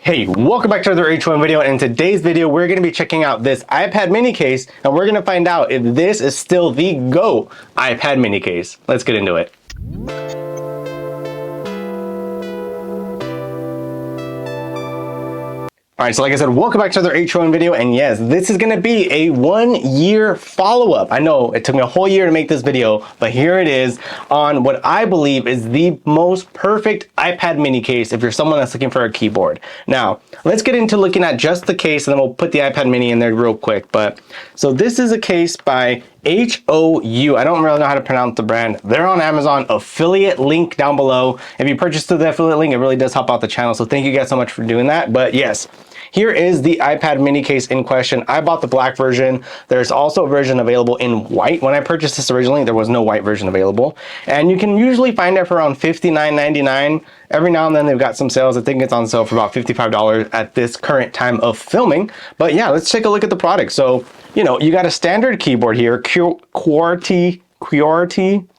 Hey, welcome back to another H1 video, and in today's video we're going to be checking out this iPad mini case, and we're going to find out if this is still the GO iPad mini case. Let's get into it. Alright, so like I said, welcome back to another H1 video, and yes, this is going to be a 1-year follow-up. I know it took me a whole year to make this video, but here it is on what I believe is the most perfect iPad mini case if you're someone that's looking for a keyboard. Now, let's get into looking at just the case, and then we'll put the iPad mini in there real quick. But so this is a case by HOU. I don't really know how to pronounce the brand. They're on Amazon. Affiliate link down below. If you purchase through the affiliate link, it really does help out the channel. So thank you guys so much for doing that. But yes, here is the iPad mini case in question. I bought the black version. There's also a version available in white. When I purchased this originally, there was no white version available. And you can usually find it for around $59.99. Every now and then they've got some sales. I think it's on sale for about $55 at this current time of filming. But yeah, let's take a look at the product. So, you know, you got a standard keyboard here, QWERTY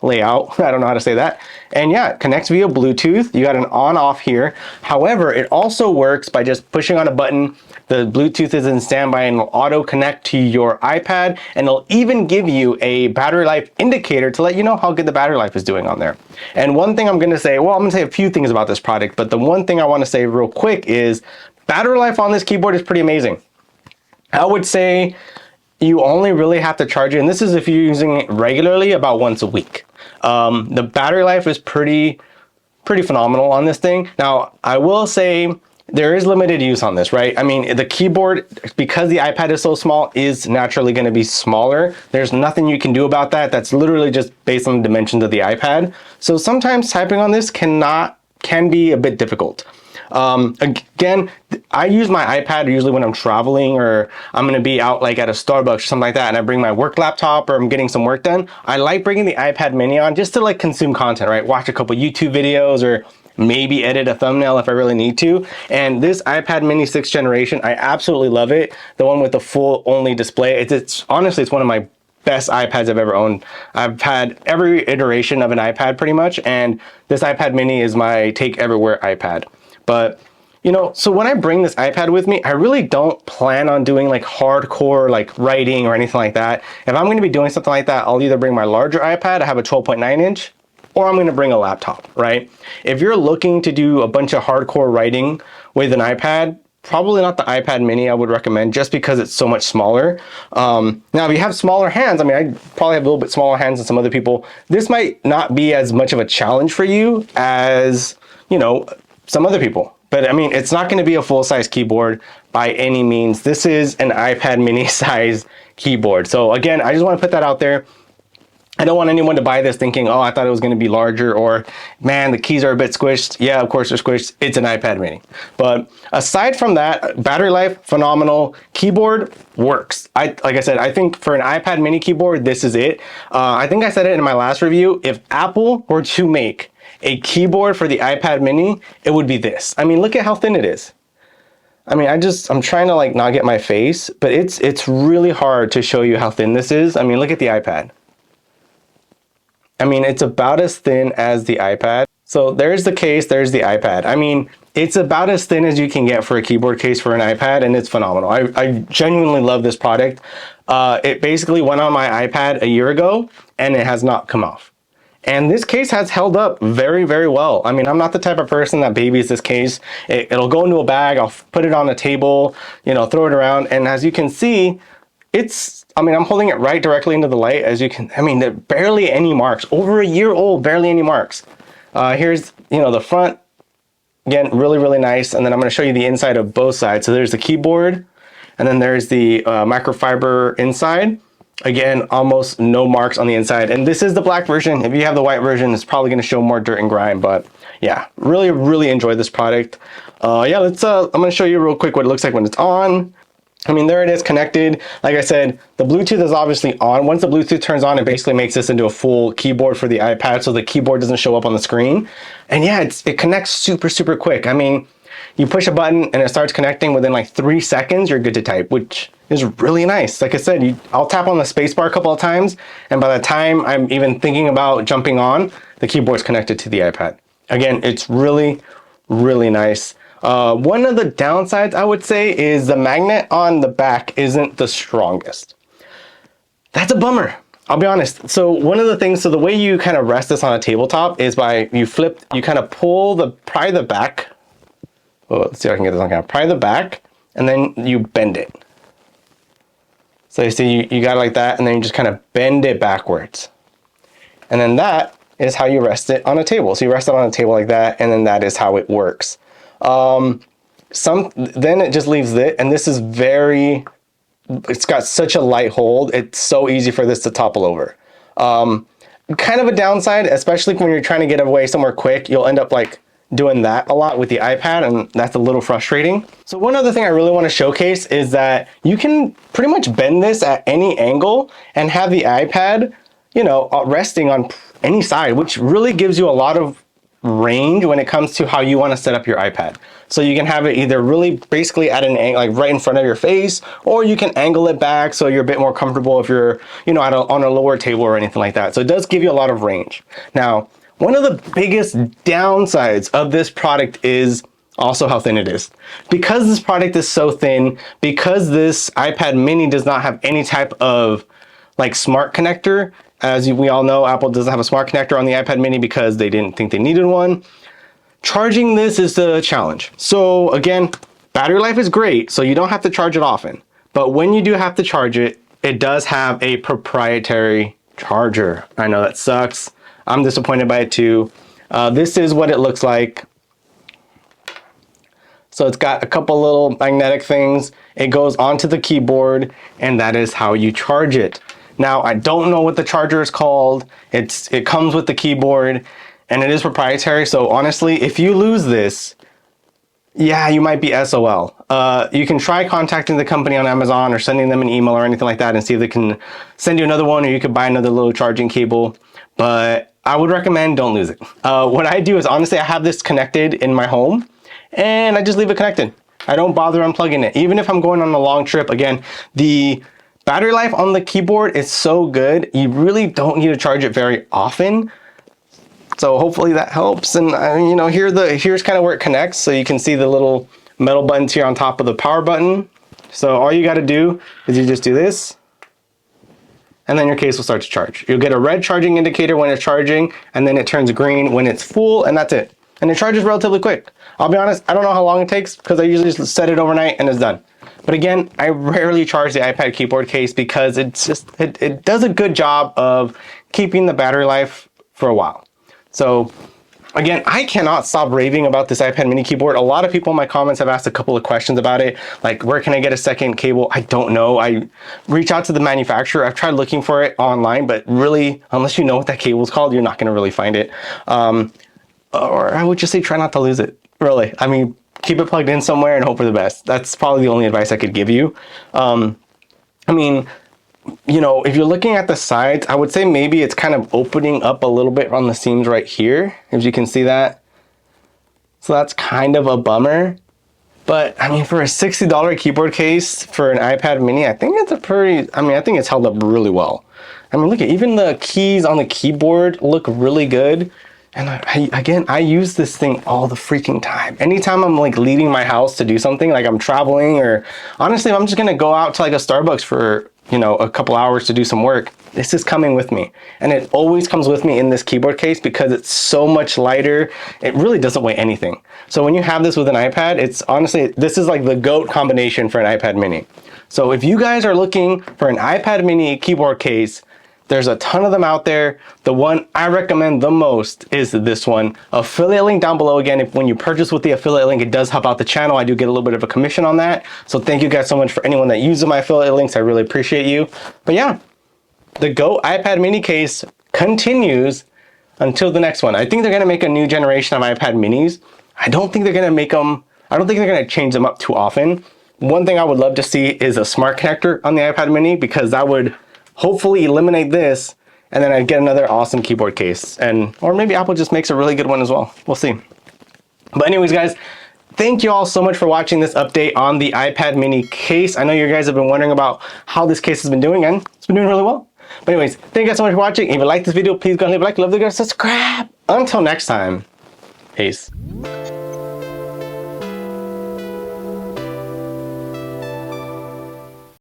layout. I don't know how to say that. And yeah, it connects via Bluetooth. You got an on-off here. However, it also works by just pushing on a button. The Bluetooth is in standby and will auto connect to your iPad, and it'll even give you a battery life indicator to let you know how good the battery life is doing on there. And one thing I'm going to say, well, I'm going to say a few things about this product, but the one thing I want to say real quick is battery life on this keyboard is pretty amazing. I would say you only really have to charge it, and this is if you're using it regularly, about once a week. The battery life is pretty phenomenal on this thing. Now, I will say there is limited use on this, right? I mean, the keyboard, because the iPad is so small, is naturally going to be smaller. There's nothing you can do about that. That's literally just based on the dimensions of the iPad. So sometimes typing on this can be a bit difficult. Again, I use my iPad usually when I'm traveling, or I'm going to be out like at a Starbucks or something like that, and I bring my work laptop, or I'm getting some work done. I like bringing the iPad mini on just to like consume content, right? Watch a couple YouTube videos, or maybe edit a thumbnail if I really need to. And this iPad mini 6th generation, I absolutely love it. The one with the full only display. It's honestly, it's one of my best iPads I've ever owned. I've had every iteration of an iPad pretty much, and this iPad mini is my take everywhere iPad. But you know, so when I bring this iPad with me, I really don't plan on doing like hardcore like writing or anything like that. If I'm going to be doing something like that, I'll either bring my larger iPad, I have a 12.9 inch, or I'm going to bring a laptop, right? If you're looking to do a bunch of hardcore writing with an iPad, probably not the iPad mini I would recommend, just because it's so much smaller. Now, if you have smaller hands, I mean, I probably have a little bit smaller hands than some other people. This might not be as much of a challenge for you as, you know, some other people. But I mean, it's not going to be a full-size keyboard by any means. This is an iPad mini size keyboard. So again, I just want to put that out there. I don't want anyone to buy this thinking, oh, I thought it was going to be larger, or man, the keys are a bit squished. Yeah, of course they're squished. It's an iPad mini. But aside from that, battery life, phenomenal. Keyboard works. Like I said, I think for an iPad mini keyboard, this is it. I think I said it in my last review. If Apple were to make a keyboard for the iPad mini, it would be this. I mean, look at how thin it is. I mean, I'm trying to like not get my face, but it's really hard to show you how thin this is. I mean, look at the iPad. I mean, it's about as thin as the iPad. So there's the case, there's the iPad. I mean, it's about as thin as you can get for a keyboard case for an iPad, and it's phenomenal. I genuinely love this product. It basically went on my iPad a year ago, and it has not come off. And this case has held up very, very well. I mean, I'm not the type of person that babies this case. It'll go into a bag, I'll put it on a table, you know, throw it around. And as you can see, I mean, I'm holding it right directly into the light. As you can, I mean, there are barely any marks. Over a year old, barely any marks. Here's, you know, the front. Again, really, really nice. And then I'm going to show you the inside of both sides. So there's the keyboard, and then there's the microfiber inside. Again, almost no marks on the inside. And this is the black version. If you have the white version, it's probably going to show more dirt and grime. But yeah, really, really enjoy this product. Yeah, I'm going to show you real quick what it looks like when it's on. I mean, there it is connected. Like I said, the Bluetooth is obviously on. Once the Bluetooth turns on, it basically makes this into a full keyboard for the iPad, so the keyboard doesn't show up on the screen. And yeah, it connects super, super quick. I mean, you push a button and it starts connecting within like 3 seconds, you're good to type, which is really nice. Like I said, I'll tap on the spacebar a couple of times, and by the time I'm even thinking about jumping on, the keyboard's connected to the iPad. Again, it's really, really nice. One of the downsides I would say is the magnet on the back isn't the strongest. That's a bummer. I'll be honest. So one of the things, so the way you kind of rest this on a tabletop is by you kind of pry the back. Oh, let's see if I can get this on camera. Pry the back and then you bend it. So you see you got it like that and then you just kind of bend it backwards. And then that is how you rest it on a table. So you rest it on a table like that and then that is how it works. Then it just leaves it, and this is it's got such a light hold. It's so easy for this to topple over. Kind of a downside, especially when you're trying to get away somewhere quick, you'll end up like doing that a lot with the iPad, and that's a little frustrating. So one other thing I really want to showcase is that you can pretty much bend this at any angle and have the iPad, you know, resting on any side, which really gives you a lot of range when it comes to how you want to set up your iPad. So you can have it either really basically at an angle, like right in front of your face, or you can angle it back so you're a bit more comfortable if you're, you know, on a lower table or anything like that. So it does give you a lot of range. Now, one of the biggest downsides of this product is also how thin it is. Because this product is so thin, because this iPad mini does not have any type of like smart connector. As we all know, Apple doesn't have a smart connector on the iPad mini because they didn't think they needed one. Charging this is the challenge. So again, battery life is great, so you don't have to charge it often. But when you do have to charge it, it does have a proprietary charger. I know that sucks. I'm disappointed by it too. This is what it looks like. So it's got a couple little magnetic things. It goes onto the keyboard, and that is how you charge it. Now, I don't know what the charger is called. It comes with the keyboard and it is proprietary. So honestly, if you lose this, yeah, you might be SOL. You can try contacting the company on Amazon or sending them an email or anything like that and see if they can send you another one, or you could buy another little charging cable. But I would recommend don't lose it. What I do is honestly, I have this connected in my home and I just leave it connected. I don't bother unplugging it. Even if I'm going on a long trip, again, the battery life on the keyboard is so good, you really don't need to charge it very often. So hopefully that helps. And you know, here's kind of where it connects. So you can see the little metal buttons here on top of the power button. So all you got to do is you just do this, and then your case will start to charge. You'll get a red charging indicator when it's charging, and then it turns green when it's full, and that's it. And it charges relatively quick. I'll be honest, I don't know how long it takes because I usually just set it overnight and it's done. But again, I rarely charge the iPad keyboard case because it does a good job of keeping the battery life for a while. So again, I cannot stop raving about this iPad mini keyboard. A lot of people in my comments have asked a couple of questions about it. Like, where can I get a second cable? I don't know. I reach out to the manufacturer. I've tried looking for it online, but really, unless you know what that cable is called, you're not going to really find it. Or I would just say try not to lose it. Really. I mean, keep it plugged in somewhere and hope for the best. That's probably the only advice I could give you. I mean, you know, if you're looking at the sides, I would say maybe it's kind of opening up a little bit on the seams right here, if you can see that. So that's kind of a bummer. But I mean, for a $60 keyboard case for an iPad mini, I think it's I think it's held up really well. I mean, look at even the keys on the keyboard look really good. And I use this thing all the freaking time. Anytime I'm like leaving my house to do something, like I'm traveling, or honestly, if I'm just gonna go out to like a Starbucks for, you know, a couple hours to do some work, this is coming with me. And it always comes with me in this keyboard case because it's so much lighter. It really doesn't weigh anything. So when you have this with an iPad, it's honestly, this is like the GOAT combination for an iPad mini. So if you guys are looking for an iPad mini keyboard case, there's a ton of them out there. The one I recommend the most is this one. Affiliate link down below. Again, when you purchase with the affiliate link, it does help out the channel. I do get a little bit of a commission on that. So thank you guys so much for anyone that uses my affiliate links. I really appreciate you. But yeah, the GOAT iPad mini case continues until the next one. I think they're gonna make a new generation of iPad minis. I don't think they're gonna change them up too often. One thing I would love to see is a smart connector on the iPad mini, because that would hopefully eliminate this, and then I'd get another awesome keyboard case. Or maybe Apple just makes a really good one as well. We'll see. But anyways, guys, thank you all so much for watching this update on the iPad mini case. I know you guys have been wondering about how this case has been doing, and it's been doing really well. But anyways, thank you guys so much for watching. If you like this video, please go and leave a like. Love the guys, subscribe. Until next time, peace.